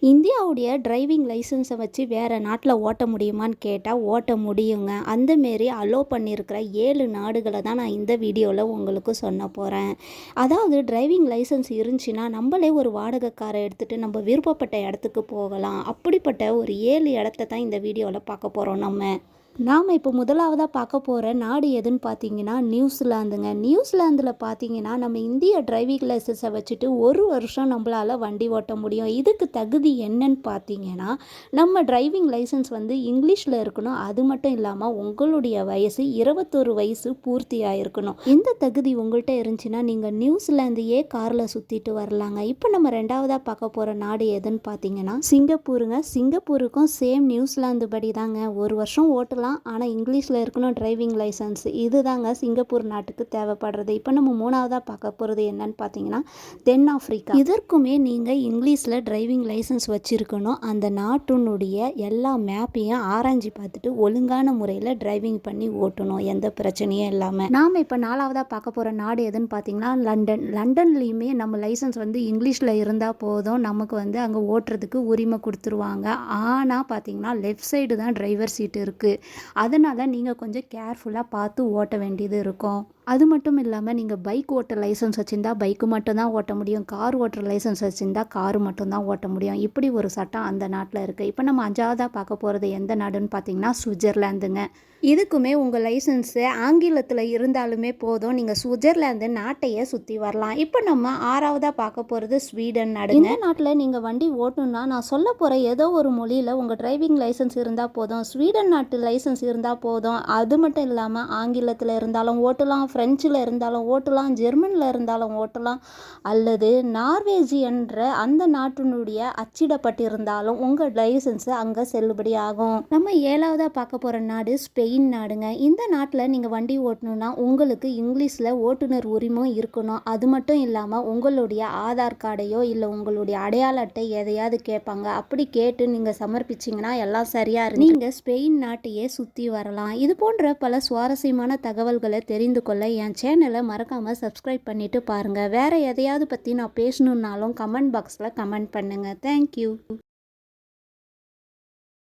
இந்தியாவுடைய டிரைவிங் லைசன்ஸை வச்சு வேறு நாட்டில் ஓட்ட முடியுமான்னு கேட்டால் ஓட்ட முடியுங்க. அந்தமாரி அலோ பண்ணியிருக்கிற 7 நாடுகளை தான் நான் இந்த வீடியோவில் உங்களுக்கு சொல்ல போகிறேன். அதாவது டிரைவிங் லைசன்ஸ் இருந்துச்சுன்னா நம்மளே ஒரு வாடகை காரை எடுத்துகிட்டு நம்ம விருப்பப்பட்ட இடத்துக்கு போகலாம். அப்படிப்பட்ட ஒரு 7 இடத்த தான் இந்த வீடியோவில் பார்க்க போகிறோம் நம்ம. நாம் இப்போ முதலாவதாக பார்க்க போகிற நாடு எதுன்னு பார்த்தீங்கன்னா நியூசிலாந்துங்க. நியூசிலாந்தில் பார்த்தீங்கன்னா நம்ம இந்திய டிரைவிங் லைசன்ஸை வச்சுட்டு 1 வருஷம் நம்மளால் வண்டி ஓட்ட முடியும். இதுக்கு தகுதி என்னன்னு பார்த்தீங்கன்னா நம்ம டிரைவிங் லைசன்ஸ் வந்து இங்கிலீஷில் இருக்கணும். அது மட்டும் இல்லாமல் உங்களுடைய வயசு 21 வயசு பூர்த்தியாக இருக்கணும். இந்த தகுதி உங்கள்கிட்ட இருந்துச்சுன்னா நீங்கள் நியூசிலாந்தையே காரில் சுற்றிட்டு வரலாங்க. இப்போ நம்ம ரெண்டாவதாக பார்க்க போகிற நாடு எதுன்னு பார்த்தீங்கன்னா சிங்கப்பூருங்க. சிங்கப்பூருக்கும் சேம் நியூசிலாந்து படி தாங்க 1 வருஷம் ஓட்டலாம். ஆனால் இங்கிலீஷில் இருக்கணும் டிரைவிங் லைசன்ஸ். இதுதாங்க சிங்கப்பூர் நாட்டுக்கு தேவைப்படுறது. இப்போ நம்ம மூணாவதாக பார்க்க போகிறது என்னன்னு பார்த்தீங்கன்னா தென்னாப்பிரிக்கா. இதற்குமே நீங்கள் இங்கிலீஷில் டிரைவிங் லைசன்ஸ் வச்சுருக்கணும். அந்த நாட்டினுடைய எல்லா மேப்பையும் ஆராய்ச்சி பார்த்துட்டு ஒழுங்கான முறையில் டிரைவிங் பண்ணி ஓட்டணும், எந்த பிரச்சனையும் இல்லாமல். நாம் இப்போ நாலாவதாக பார்க்க போகிற நாடு எதுன்னு பார்த்தீங்கன்னா லண்டன். லண்டன்லேயுமே நம்ம லைசன்ஸ் வந்து இங்கிலீஷில் இருந்தால் போதும், நமக்கு வந்து அங்கே ஓட்டுறதுக்கு உரிமை கொடுத்துருவாங்க. ஆனால் பார்த்தீங்கன்னா லெஃப்ட் சைடு தான் டிரைவர் சீட்டு இருக்குது. அதனால் நீங்கள் கொஞ்சம் கேர்ஃபுல்லாக பார்த்து ஓட்ட வேண்டியது இருக்கும். அது மட்டும் இல்லாமல் நீங்கள் பைக் ஓட்ட லைசன்ஸ் வச்சுருந்தா பைக்கு மட்டும்தான் ஓட்ட முடியும். கார் ஓட்டுற லைசன்ஸ் வச்சுருந்தா காரு மட்டும்தான் ஓட்ட முடியும். இப்படி ஒரு சட்டம் அந்த நாட்டில் இருக்குது. இப்போ நம்ம அஞ்சாவதாக பார்க்க போகிறது எந்த நாடுன்னு பார்த்தீங்கன்னா சுவிட்சர்லாந்துங்க. இதுக்குமே உங்கள் லைசன்ஸு ஆங்கிலத்தில் இருந்தாலுமே போதும், நீங்கள் சுவிட்சர்லாந்து நாட்டையே சுற்றி வரலாம். இப்போ நம்ம ஆறாவதாக பார்க்க போகிறது ஸ்வீடன் நாடுங்க. இந்த நாட்டில் நீங்கள் வண்டி ஓட்டணுன்னா நான் சொல்ல போகிற ஏதோ ஒரு மொழியில் உங்கள் டிரைவிங் லைசன்ஸ் இருந்தால் போதும். ஸ்வீடன் நாட்டு லைசன்ஸ் இருந்தால் போதும். அது மட்டும் இல்லாமல் ஆங்கிலத்தில் இருந்தாலும் ஓட்டலாம், ஃப்ரெஞ்சில் இருந்தாலும் ஓட்டலாம், ஜெர்மனில் இருந்தாலும் ஓட்டலாம், அல்லது நார்வேஜி என்ற அந்த நாட்டினுடைய அச்சிடப்பட்டிருந்தாலும் உங்கள் லைசன்ஸு அங்கே செல்லுபடி ஆகும். நம்ம ஏழாவதாக பார்க்க போகிற நாடு ஸ்பெயின் நாடுங்க. இந்த நாட்டில் நீங்கள் வண்டி ஓட்டணுன்னா உங்களுக்கு இங்கிலீஷில் ஓட்டுநர் உரிமை இருக்கணும். அது மட்டும் இல்லாமல் உங்களுடைய ஆதார் கார்டையோ இல்லை உங்களுடைய அடையாள அட்டை எதையாவது கேட்பாங்க. அப்படி கேட்டு நீங்கள் சமர்ப்பிச்சிங்கன்னா எல்லாம் சரியாக இருக்கு. நீங்கள் ஸ்பெயின் நாட்டையே சுற்றி வரலாம். இது போன்ற பல சுவாரஸ்யமான தகவல்களை தெரிந்து கொள்ள என் சேனலை மறக்காமல் சப்ஸ்கிரைப் பண்ணிவிட்டு பாருங்கள். வேறு எதையாவது பற்றி நான் பேசணுன்னாலும் கமெண்ட் பாக்ஸில் கமெண்ட் பண்ணுங்கள். தேங்க்யூ.